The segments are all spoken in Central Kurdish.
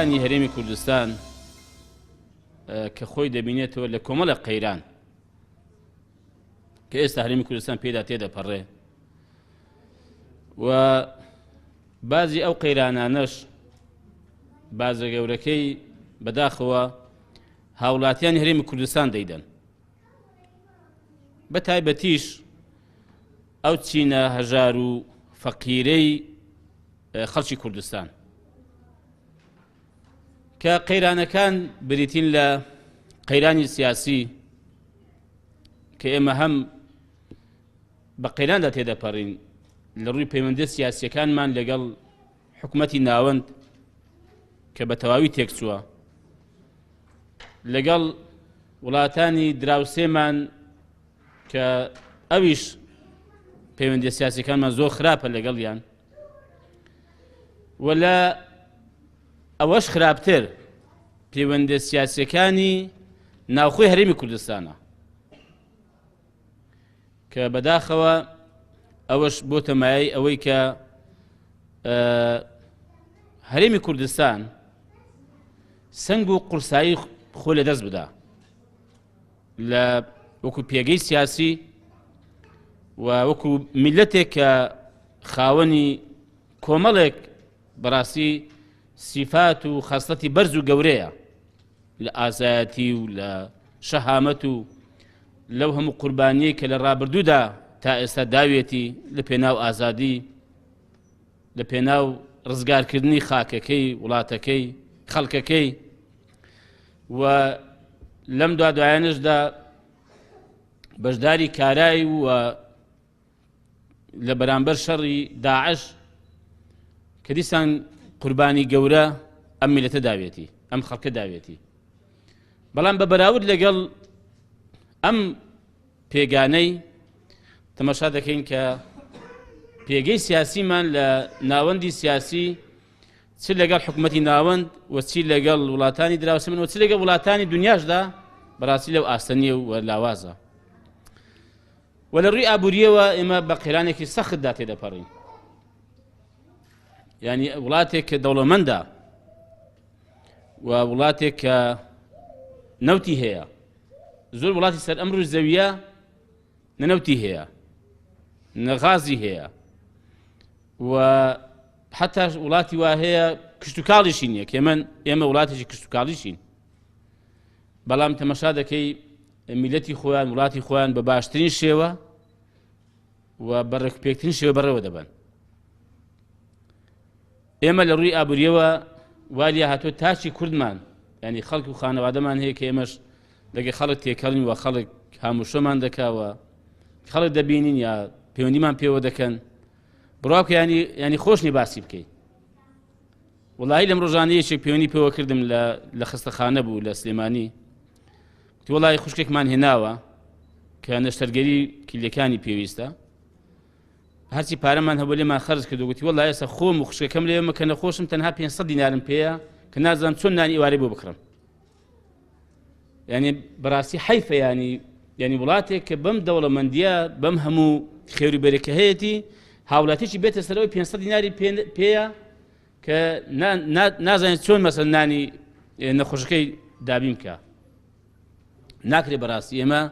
هاوڵاتیانی هەرێمی کوردستان کە خۆی دەبینێتەوە لە کۆمەڵە قەیران کە ئێستا هەرێمی کوردستان پێدا تێدەپەڕێ و بازی ئەو قەیرانانەش بازە گەورەکەی بەداخەوە هاوڵاتیانی هەرێمی کوردستان دەیدەن بە تایبەتیش ئەو چینە هەژار و فەقیرەی خەڵکی کوردستان کە قەیرانەکان بریتین لە قەیرانی سیاسی کە ئێمە هەم بە قەیراندا تێدەپەڕین لە ڕووی پەیوەندی سیاسیەکانمان لەگەڵ حکومەتی ناوەند کە بە تەواوی تێکچووە لەگەڵ وڵاتانی دراوسێمان کە ئەویش پەیوەندی سیاسیەکانمان زۆر خراپە لەگەڵیان و لە ئەوەش خراپتر پەیوەندی سیاسیەکانی ناوخۆی هەرێمی کوردستانە کە بەداخەوە ئەوەش بۆتە مایەی ئەوەی کە هەرێمی کوردستان سنگ و قورسایی خۆ لەدەست بدا لە وەکو پێگەی سیاسی و وەکو میلەتێک کە خاوەنی کۆمەڵێک بەڕاستی سیفات و خاستەتی بەرز و گەورەیە لە ئازایەتی و لە شەهامەت و لەو هەموو قوربانیەی کە لە ڕابردوودا تا ئێستا داوێتی لە پێناو ئازادی لە پێناو ڕزگارکردنی خاکەکەی وڵاتەکەی خەڵکەکەی و لەم دوایانشدا بەشداری کارایی و لە بەرامبەر شەڕی داعش کە دیسان قوربانی گەورە ئەم میلەتە داوێتی ئەم خەڵکە داوێتی بەڵام بە بەراورد لەگەڵ ئەم پێگانەی تەماشا دەکەین کە پێگەی سیاسیمان لە ناوەندی سیاسی چ لەگەڵ حکومەتی ناوەند و چی لەگەڵ وڵاتانی دراوسێمن و چ لەگەڵ وڵاتانی دنیاشدا بەڕاستی لەو ئاستەنیە و لاوازە و لە ڕووی ئابووریەوە ئێمە بە قەیرانێکی سەختدا تێدەپەڕین یعنی وڵاتێک کە دەوڵەمەندە و وڵاتێک کە نەوتی هەیە زۆر وڵاتی سەر ئەم ڕووی زەویە نەنەوتی هەیە نەغازی هەیە و حتا وڵاتی وا هەیە کشت و کاڵیشی نییە کە ئێمە وڵاتێکی کشت و کاڵیشین بەڵام تەمەشا دەکەی میلەتی خۆیان وڵاتی خۆیان بە باشترین شێوە و بەڕێکپێکترین شێوە بەڕێوە دەبن ئێمە لە ڕووی ئابووریەوە والیە هاتۆ تاچی کوردمان ینی خەڵک و خانەوادەمان هەیە کە ئێمەش لەگەڵ خەڵک تێکەڵین و خەڵک هاموشەمان دەکاوە خەڵک دەبینین یا پەیوەندیمان پێوە دەکەن بڕاوکە ینی خۆشنی باسی بکەیت وڵایی لەم ڕۆژانەیەشێک پەیوەندی پێوە کردم لە خستەخانە بوو لە سلێمانی وتی وەڵی خوشکێکمان هێناوە کە نەشتەرگەری کلیلەکانی پێویستە هەرچی پارەمان هەبوو لێمان خەرج کرد و گوتی وەڵی ئێستا خۆم و خوشکەکەم لێمە کە نەخۆشم تەنها 500 دینارم پێیە کە نازانم چۆن نانی ئێوارەی بۆ بکڕم ینی بەڕاستی حەیفە ینی وڵاتێک کە بەم دەوڵەمەندیە بەم هەموو خێوری بەرەکە هەیەی هاوڵاتێکی بێتە سەرەوەی 500 دیناری پێیە کە نازانێت چۆن مەسەڵ نانی نەخۆشەکەی دابین بکە ناکرێ بەڕاستی ئێمە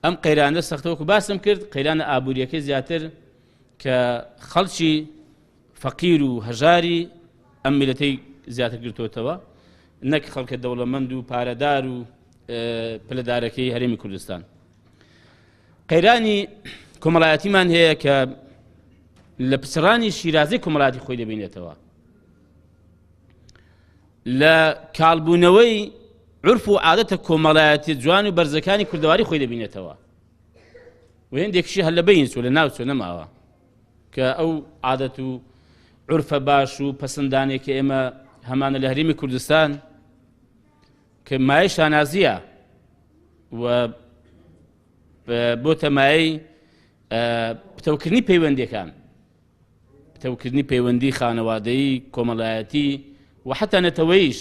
ئەم قەیرانە سەختەوەکو باسم کرد قەیرانە ئابووریەکەی زیاتر کە خەڵکی فەقیر و هەژاری ئەم میلەتەی زیاتر گرتوتەوە نەک خەڵکە دەوڵەمەند و پارەدار و پلەدارەکەی هەرێمی کوردستان قەیرانی کۆمەڵایەتیمان هەیە کە لە پچڕانی شیرازی کۆمەڵایەتی خۆی دەبینێتەوە لە کاڵبوونەوەی عرف و عادەتە کۆمەڵایەتی جوان و بەرزەکانی کوردەواری خۆی دەبینێتەوە و هێندێکشی هەر لە بەین چۆ لە ناوچۆ نەماوە کە ئەو عادەت و عرفە باش و پەسەندانێکە ئێمە هەمانە لە هەرێمی کوردستان کە مایەی شانازیە و بۆ تەمایەی پتەوکردنی پەیوەندیەکان پتەوکردنی پەیوەندی خانەوادەیی کۆمەڵایەتی و حتا نەتەوەییش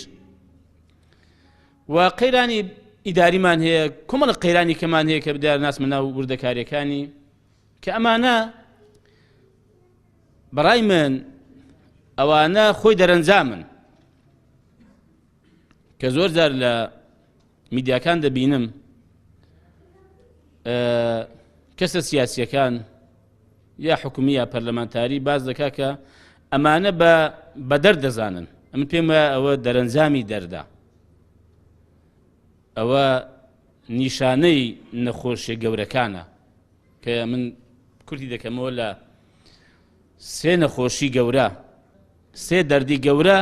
و قەیرانی ئیداریمان هەیە کۆمەڵە قەیرانی کەمان هەیە کە بدار ناسمە ناو وردەکاریەکانی کە ئەمانە بەڕای من ئەوانە خۆی دەرەنجامن کە زۆر جار لە میدیاکان دەبینم کەسە سیاسیەکان یا حکومی یا پەرلەمانتاری باز دەکا کە ئەمانە بە دەرد دەزانن. ئەمن پێم وایە ئەوە دەرەنجامی دەردا، ئەوە نیشانەی نەخۆشیە گەورەکانە کە من کورتی دەکەمەوە لە سێ نەخۆشی گەورە، سێ دەردی گەورە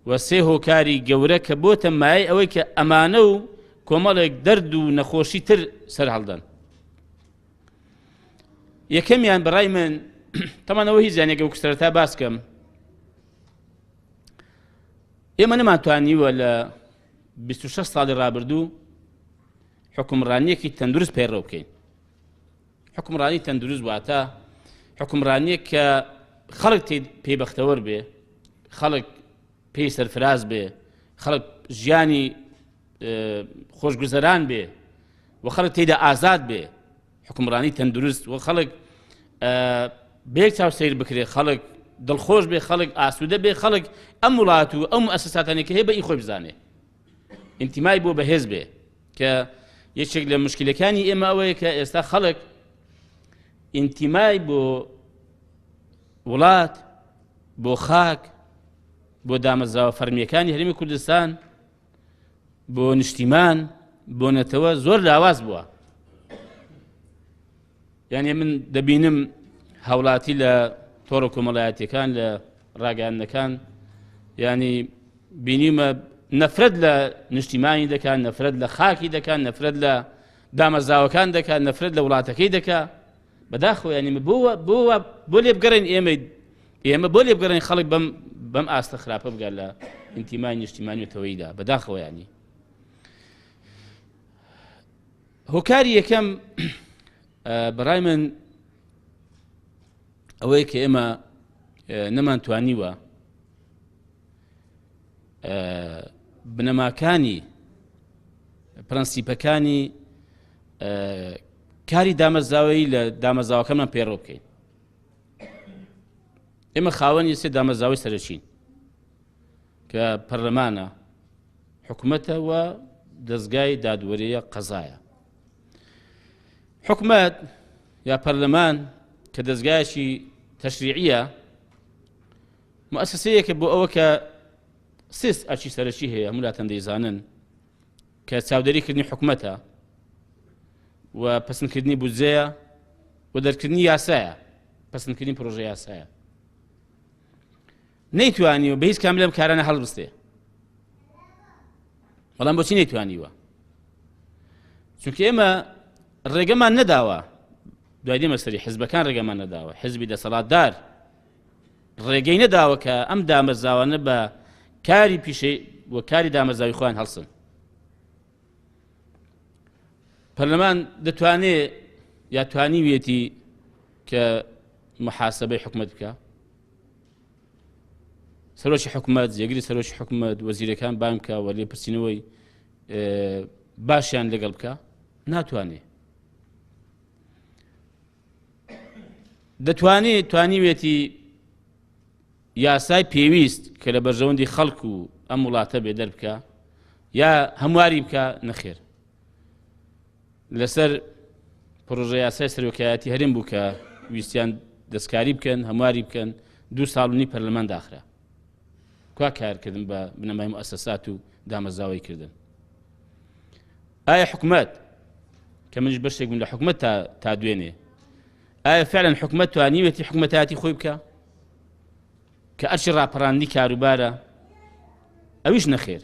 و سێ هۆکاری گەورە کە بۆتە مایە ئەوەی کە ئەمانە و کۆمەڵێک دەرد و نەخۆشی تر سەر هەڵدەن. یەکەمیان بەڕای من تەمانەوە هیچ زانێکە و سەرەتا باسکەم، ئێمە نەمانتوانیوە لە 26 ساڵی ڕابردوو حکومڕانیەکی تەندروست پێڕەو بکەین. حکومڕانی تەندروست واتە حکومڕانیەک کە خەڵک پێی بەختەوەر بێ، خەڵک پێی سەرفراز بێ، خەڵک ژیانی خۆشگوزەران بێ و خەڵک تێیدا ئازاد بێ، حکومڕانی تەندروست و خەڵک بێک چاو سیر بکرێ، خەڵک دڵخۆش بێ، خەڵک ئاسوودە بێ، خەڵک ئەم وڵات و ئەم مؤسساتانێک کە هەیە بە ئی خۆی بزانێ، ئینتیمای بۆ بەهێز بێ. کە یەکێک لە مشکلەکانی ئێمە ئەوەیە کە ئێستا خەڵک ئینتیمای بۆ وڵات، بۆ خاک، بۆ دامەزراوە فەرمیەکانی هەرێمی کوردستان، بۆ نیشتیمان، بۆ نەتەوە زۆر لاواز بووە. یعنی من دەبینم هاوڵاتی لە تۆڕە کۆمەڵایەتیەکان لە ڕاگەیاندنەکان، یعنی بینیمە نەفرەت لە نیشتیمانی دەکات، نەفرەت لە خاکی دەکات، نەفرەت لە دامەزراوەکان دەکات، نەفرەت لە وڵاتەکەی دەکات. بەداخەوە یعنی بۆ لێ بگەڕێن ئێمە بۆ لێ بگەڕێن خەڵک بەم ئاستە خراپە بگات لە ئینتیمای نیشتیمانی و تەوەییدا. بەداخەوە ینی هۆکاری یەکەم بەڕای من ئەوەیە کە ئێمە نەمانتوانیوە بنەماکانی پرەنسیپەکانی کاری دامەزراوەیی لە دامەزراوەکەمان پێڕەو بکەین. ئێمە خاوەنی سێ دامەزراوەی سەرەکین کە پەرلەمانە، حکوومەتە و دەستگای دادوەریە قەزایە. حکوومەت یا پەرلەمان کە دەستگایەکی تەشریعیە، مؤسسەیەکە بۆ ئەوە کە سێ ئەرچی سەرەکی هەیە، هەموو لاتەن دەیزانن کە چاودێریکردنی حکوومەتە و پەسەندکردنی بودجەیە و دەرکردنی یاسایە، پەسەندکردنی پرۆژە یاسایە. نەیتوانیوە بە هیچ کام لەم کارانە هەڵبستێ. بەڵام بۆچی نەیتوانیوە؟ چونکە ئێمە ڕێگەمان نەداوە، دوای دێمە سەری حیزبەکان ڕێگەمان نەداوە، حیزبی دەسەڵاتدار ڕێگەی نەداوە کە ئەم دامەزراوانە بە کاری پیشەی وە کاری دامەزراوی خۆیان هەڵسن. پەرلەمان دەتوانێت یا توانیوێتی کە محاسبەی حکوومەت بکە، سەرۆکی حکوومەت، جێگیری سەرۆکی حکوومەت، وەزیرەکان بام بکە و لێ پرسیینەوەی باشیان لەگەڵ بکە، ناتوانێت. دەتوانێت توانیوێتی یاسای پێویست کە لە بەرژەوەندی خەڵک و ئەم وڵاتە بێدەر بکە یا هەمواری بکە، نەخێر. لەسەر پرۆژە یاسای سەرۆکایەتی هەرێم بوو کە ویستیان دەستکاری بکەن، هەمواری بکەن، 2 ساڵ پەرلەمان داخرا. کوا کارکردن بە بنەمای مؤسسات و دامەزراوەی کردن. ئایا حکوومەت کە منیش بەشێک بووم لە حکوومەت تا دوێنێ، ئایا فعلا حکوومەت توانیوێتی حکوومەتایەتی خۆی بکە کە ئەرچی ڕاپەڕاندنی کاروبارە؟ ئەویش نەخێر،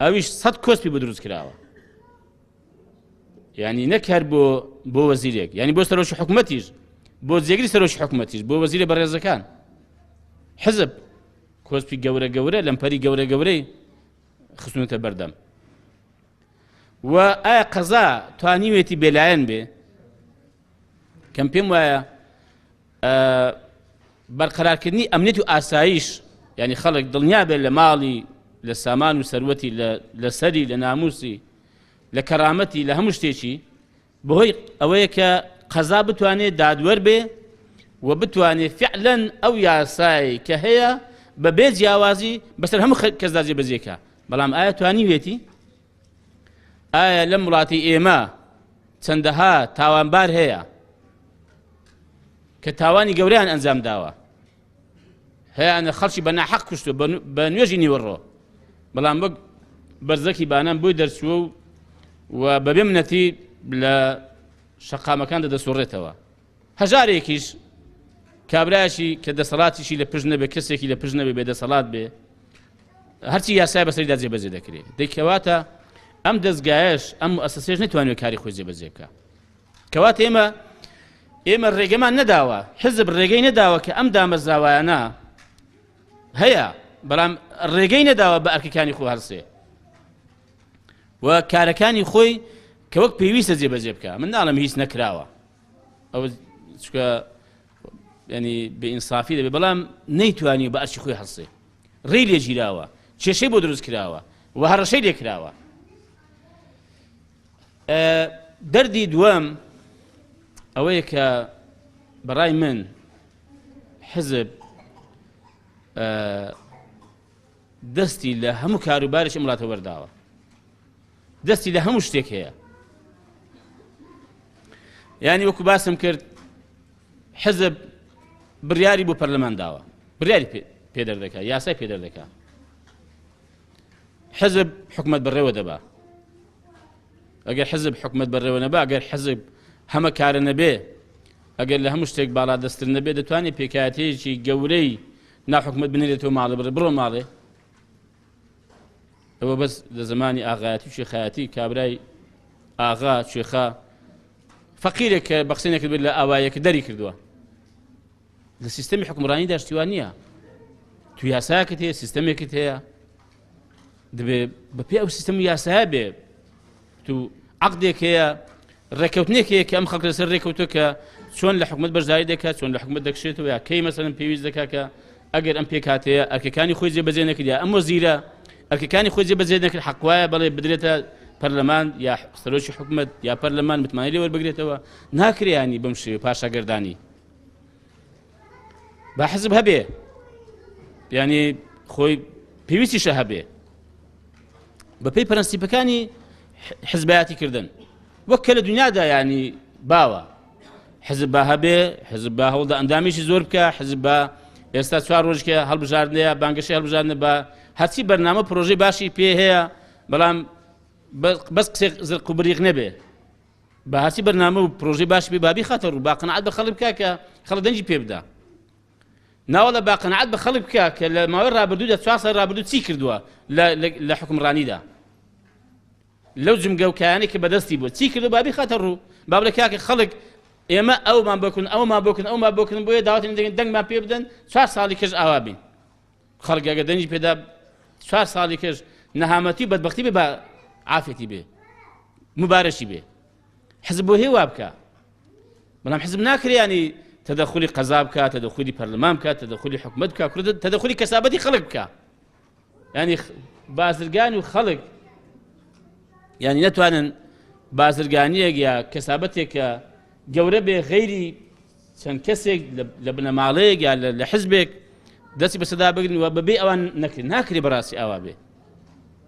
ئەویش 100 کۆسپی بە دروست کراوە. یعنی نەکار بۆ وەزیرێک، یعنی بۆ سەرۆکی حکوومەتیش، بۆ جێگیری سەرۆکی حکوومەتیش، بۆ وەزیرە بەڕێزەکان، حزب کۆسپی گەورە لەمپەری گەورەی خستونەتە بەردەم. و ئایا قەزا توانیوێتی بێلایەن بێ؟ کەم پێم وایە بەرقەرارکردنی ئەمنیەت و ئاسایش، یعنی خەڵک دڵنیا بێت لە ماڵی، لە سامان و سەروەتی، لە سەری، لە ناموسی، لە کەرامەتی، لە هەموو شتێکی، بەهۆی ئەوەیە کە قەزا بتوانێت دادوەر بێ و بتوانێت فعلەن ئەو یاسایی کە هەیە بە بێ جیاوازی بەسەر هەموو کەسدا جێبەجێکە بەڵام ئایا توانیوێتی ئایا لەم وڵاتی ئێمە چەندەها تاوانبار هەیە کە تاوانی گەورەیان ئەنجام داوە هەیەە خەڵکی بە ناحەق کوشتووە بە نوێژی نیوەڕۆ بەڵام وەک بەرزەکی بانان بۆی دەرچووە و بەبێ منەتی لە شەقامەکان دەدەسوڕێتەوە هەژارێکیش کابرایشی کە دەسەڵاتیشی لە پشت نەبێ کەسێکی لە پشت نەبێ بێ دەسەڵات بێ هەرچی یاسای بەسەریدا جێبەجێ دەکرێت دەیکەواتە ئەم دەستگایەش ئەم ئەساسێش نەتوانێت کاری خۆی جێبەجێ بکە کەواتە ئێمە ڕێگەمان نەداوە حزب ڕێگەی نەداوە کە ئەم دامەزراوایانە هەیە بەڵام ڕێگەی نەداوە بە ئەرکەکانی خۆ هەڵسێ و کارەکانی خۆی کە وەک پێویستە جێبەجێ بکە من ناڵم هیچ نەکراوە ئەوە چکە ینی بەئینسافی دەبێت بەڵام نەیتوانی بە ئەرکی خۆی هەڵسێ ڕێی لێ گیراوە کێشەی بۆ دروست کراوە و هەڕەشەی لێ کراوە دەردی دووەم ئەوەیە کە بەڕای من حزب دەستی لە هەموو کاروبارێکی ئەم وڵاتە وەرداوە دەستی لە هەموو شتێک هەیە یعنی وەکو باسم کرد حزب بڕیاری بۆ پەرلەمان داوە بڕیاری پێدەردەکە یاسای پێدەردەکە حزب حکومەت بەڕێوە دەبا ئەگەر حزب حکومەت بەڕێوە نەبا ئەگەر حزب هەمە کارە نەبێ ئەگەر لە هەموو شتێک باڵا دەستتر نەبێ دەتوانێت پێکاتەیەکی گەورەی ناحکومەت بنێرێتەوە ماڵە بڕۆ ماڵێ ئەوە بەس لە زمانی ئاغایەتی و شێخایەتی کابرای ئاغا شێخا فەقیرێک کە بە قسەیەک بێت لە ئاوایەکە دەری کردووە لە سیستەمی حکومڕانی داشتیوان نییە تو یاسایەکەت هەیە سیستەمێکت هەیە دەبێت بەپێ ئەو سیستەم و یاسایە بێ تو عەقدێک هەیە ڕێکەوتنێک هەیە کە ئەم خەڵک لەسەر ڕێکەوتووە کە چۆن لە حکومەت بەشداری دەکات چۆن لە حکومەت دەکشێتەوە یا کەی مەسەڵەن پێویست دەکات کە ئەگەر ئەم پێکاتەیە ئەرکەکانی خۆی جێبەجێ نەکردیا ئەم وەزیرە ئەرکەکانی خۆی جێبەجێ نەکرد حەق وایە بەڵێ بدرێتە پەرلەمان یا سەرۆکی حکومەت یا پەرلەمان متمانەی لێ وەربگرێتەوە ناکرێ ینی بەم شێوە پاشاگەردانی با حزب هەبێ ینی خۆی پێویستیشە هەبێ بەپێی پرەنسیپەکانی حزبایەتی کردن وەک کە لە دنیادا ینی باوە حزب با هەبێ حزب با هەوڵدا ئەندامیشی زۆر بکە حزب با ئێستا 4 ڕۆژکە هەڵبژاردنەیە بانگەشەی هەڵبژاردنە بە هەرچی بەرنامە پرۆژەی باشی پێ هەیە بەڵام بەس قسێک زرق و بریق نەبێ بە هەرچی بەرنامە و پرۆژەی باش بێ بابی خاتە ڕوو با قەنەعەت بە خەڵک بکە کە خەڵک دەنجی پێ بدا ناوەڵە با قەنەعەت بە خەڵک بکە کە لە ماوەی ڕابردوودا 4 ساڵ ڕابردوو چی کردووە لە حکومڕانیدا لەو جمگەوکایانەی کە بەدەستی بوو چی کردو بابی خاتە ڕوو با بڵێ کاکە خەڵک ئێمە ئەومان بکن ئەومان بکن ئەومان بکن بۆیە داوەتێن دەنگمان پێ بدەن 4 ساڵی کەش ئاوا بین خەڵک ئەگەر دەنجی پێدا 4 ساڵی کەش نەهامەتی بەدبەختی بێ بە عافێتی بێ مبارەشی بێ حزب بۆ هێوا بکە بەڵام حزب ناکرێ ینی تەدەخولی قەزا بکە تەدەخولی پەرلەمان بکە تەدەخولی حکومەت بکە تەدەخولی کەسابەتی خەڵک بکە ینی بازرگان و خەڵک ینی نەتوانن بازرگانیەک یا کەسابەتێک کە گەورە بێ غەیری چەند کەسێک لە بنەماڵەیەک یا لە حزبێک دەستی بەسەدا بگرن و بەبێ ئەوان نەکرد ناکرێ بەڕاستی ئاوا بێ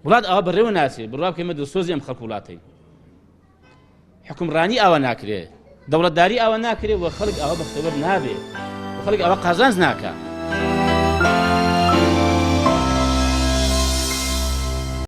وڵات ئەوە بەڕێوە ناچێت بڕوا بکەمە دڵسۆزی ئەم خەڵک وڵاتەی حکومڕانی ئاوا ناکرێ دەوڵەتداری ئاوا ناکرێ و خەڵک ئەوە بەختەوەر نابێ و خەڵک ئەوە قازانج ناکە